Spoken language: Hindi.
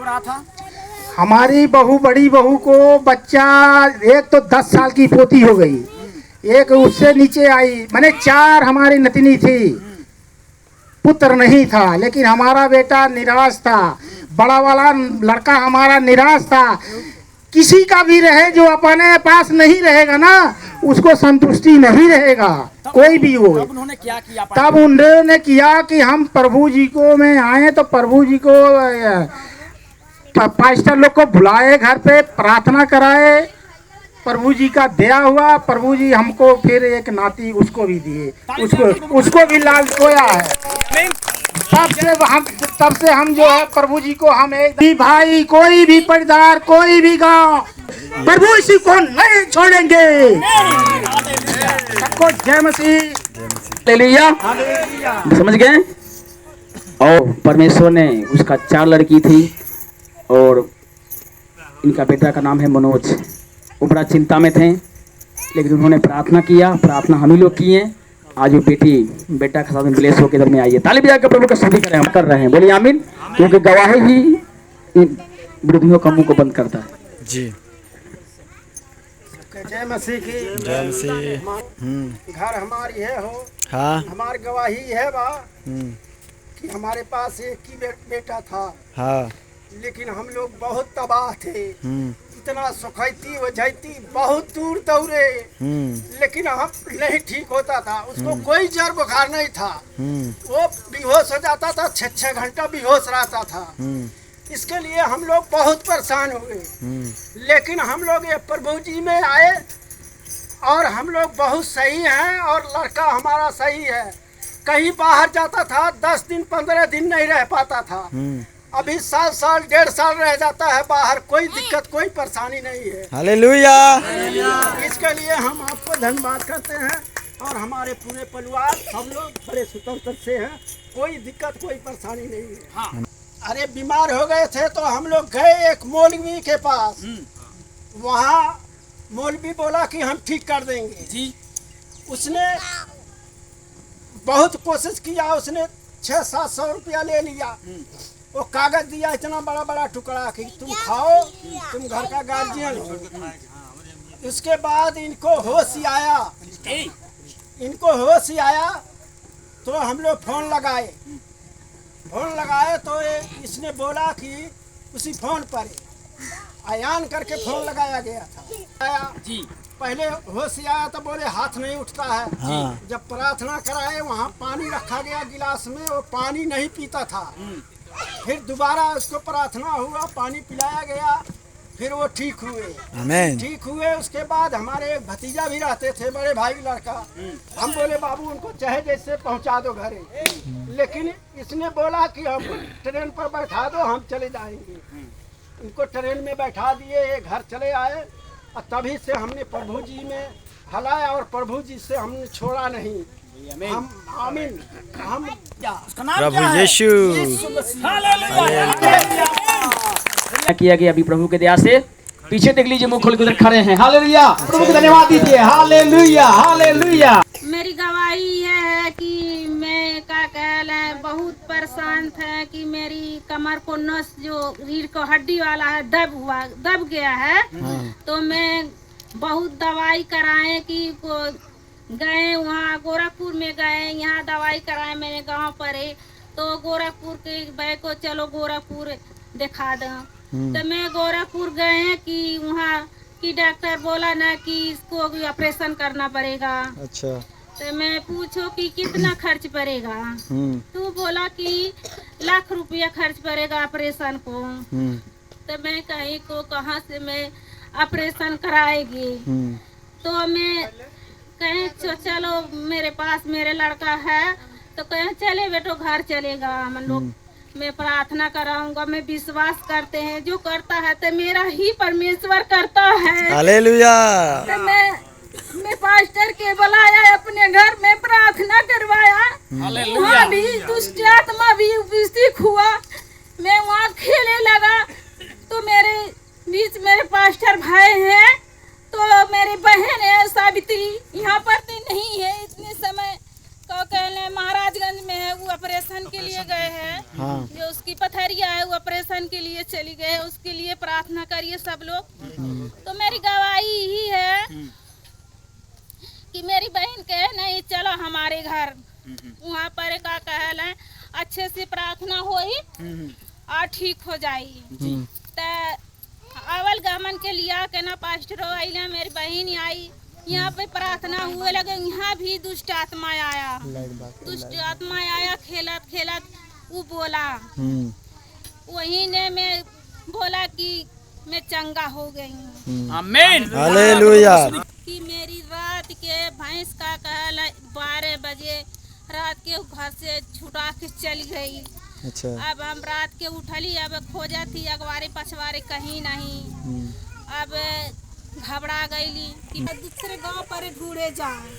रहा था? हमारी बड़ी बहू को बच्चा, एक तो 10 साल की पोती हो गई, एक उससे नीचे आई, मैंने 4 हमारी नतनी थी, पुत्र नहीं था। लेकिन हमारा बेटा निराश था, बड़ा वाला लड़का हमारा निराश था। किसी का भी रहे, जो अपने पास नहीं रहेगा ना, उसको संतुष्टि नहीं रहेगा, कोई भी हो। तब उन्होंने क्या किया? तब उन्होंने किया कि हम प्रभु जी को में आए, तो प्रभु जी को पास्टर लोग को बुलाए, घर पे प्रार्थना कराए, प्रभु जी का दया हुआ। प्रभु जी हमको फिर एक नाती उसको भी दिए, उसको भी लाल सोया है। तब से हम जो है प्रभु जी को, हम एक भी भाई, कोई भी परिवार, कोई भी गांव, प्रभु इसी को नहीं छोड़ेंगे। सबको जय मसीह, ले लिया, समझ गए। और परमेश्वर ने, उसका 4 लड़की थी और इनका बेटा का नाम है मनोज। वो बड़ा चिंता में थे, लेकिन उन्होंने प्रार्थना किया, प्रार्थना हम ही लोग किए। आज वो बेटा के साथ में ब्लेस होकर इधर में आई है। ताली बजाकर प्रभु का स्तुति करें, हम कर रहे हैं, बोलिए आमीन। क्योंकि गवाही ही इन विरोधियों का मुंह को बंद करता है। जी, जय मसीह की जय मसीह। घर हमारी है हो, हाँ, हमारी गवाही है बा कि हमारे पास एक ही बेटा था, हाँ, लेकिन हम लोग बहुत तबाह थे। इतना सुखैती वजहती, बहुत दूर दौड़े, लेकिन हम नहीं ठीक होता था। उसको कोई जड़ बुखार नहीं था, वो बेहोश हो जाता था, 6 घंटा बेहोश रहता था। इसके लिए हम लोग बहुत परेशान हुए। लेकिन हम लोग ये प्रभु जी में आए और हम लोग बहुत सही हैं, और लड़का हमारा सही है। कहीं बाहर जाता था, 10 दिन 15 दिन नहीं रह पाता था। अभी 7 साल 1.5 साल रह जाता है बाहर, कोई दिक्कत, कोई परेशानी नहीं है। हालेलुया। इसके लिए हम आपको धन्यवाद करते हैं, और हमारे पूरे परिवार सब लोग बड़े स्वतंत्र से हैं, कोई दिक्कत, कोई परेशानी नहीं है। हाँ। अरे बीमार हो गए थे तो हम लोग गए एक मौलवी के पास। वहाँ मौलवी बोला कि हम ठीक कर देंगे जी। उसने बहुत कोशिश किया, उसने 600-700 रुपया ले लिया। वो कागज दिया इतना बड़ा बड़ा टुकड़ा कि तुम खाओ, तुम घर का गार्जियन हो। उसके बाद इनको होश ही आया, तो हम लोग फोन लगाए तो इसने बोला कि उसी फोन पर आयान करके फोन लगाया गया था। आया जी, पहले होश आया तो बोले हाथ नहीं उठता है। हाँ। जब प्रार्थना कराए, वहाँ पानी रखा गया गिलास में, वो पानी नहीं पीता था। फिर दोबारा उसको प्रार्थना हुआ, पानी पिलाया गया, फिर वो ठीक हुए। आमीन। ठीक हुए। उसके बाद हमारे एक भतीजा भी रहते थे, बड़े भाई लड़का। हम बोले बाबू उनको चाहे जैसे पहुंचा दो घरे, लेकिन इसने बोला कि हमको ट्रेन पर बैठा दो, हम चले जाएंगे। इनको ट्रेन में बैठा दिए, घर चले आए, और तभी से हमने प्रभु जी में हलाया, और प्रभु जी से हमने छोड़ा नहीं। हम आमीन। हम प्रभु यीशु किया गया अभी प्रभु के दया से। पीछे देख लीजिए, मुंह खोल के उधर खड़े हैं। हालेलुया, प्रभु को धन्यवाद दीजिए। Hallelujah, hallelujah. मेरी गवाही है कि मैं क्या कहल है, बहुत परेशान थे कि मेरी कमर को नस, जो रीढ़ को हड्डी वाला है, दब गया है। तो मैं बहुत दवाई कराए कि गए, वहाँ गोरखपुर में गए, यहाँ दवाई कराए मैंने गांव पर है। तो गोरखपुर के भाई को चलो गोरखपुर दिखा दो। तो मैं गोरखपुर गए कि वहाँ की डॉक्टर बोला ना कि इसको ऑपरेशन करना पड़ेगा। अच्छा। तो मैं पूछो कि कितना खर्च पड़ेगा, तो बोला कि 1 लाख रुपया खर्च पड़ेगा ऑपरेशन को। तो मैं कहीं को कहाँ से मैं ऑपरेशन कराएगी। तो मैं कहें चलो मेरे पास मेरे लड़का है, तो कहें चले बेटो घर चलेगा, हम लोग मैं प्रार्थना कराऊंगा। मैं विश्वास करते हैं जो करता है तो मेरा ही परमेश्वर करता है। हालेलुया। तो मैं पास्टर के बुलाया, अपने घर में प्रार्थना करवाया, वहाँ भी दुष्ट आत्मा भी उपस्थित हुआ। मैं वहाँ खेलने लगा, तो मेरे बीच मेरे पास्टर भाई हैं, तो मेरी बहन है सावित्री, यहाँ पर तो नहीं है इतने समय, कहले महाराजगंज में है, वो ऑपरेशन के लिए गए हैं। हाँ। जो उसकी पथरिया है वो ऑपरेशन के लिए चली गए, उसके लिए प्रार्थना करिए सब लोग। तो मेरी गवाही ही है कि मेरी बहन कहे नहीं चलो हमारे घर, वहाँ पर का कहल है अच्छे से प्रार्थना होई और ठीक हो जाई। तो अवल गमन के लिया के ना पास्टरो आइले, मेरी बहन आई, यहाँ पे प्रार्थना हुए लगे। यहाँ भी दुष्ट आत्मा आया, दुष्ट आत्मा आया, खेलत खेलत वो बोला, वही ने मैं बोला कि मैं चंगा हो गई हूँ। आमीन हालेलुया। कि मेरी रात के भैंस का कहल 12 बजे रात के घर से छुटा के चली गई। अच्छा। अब हम रात के उठली, अब खोजा थी अगवारे पछवारे कहीं नहीं। अब घबरा गईली कि दूसरे गांव पर ढूंढे जाए।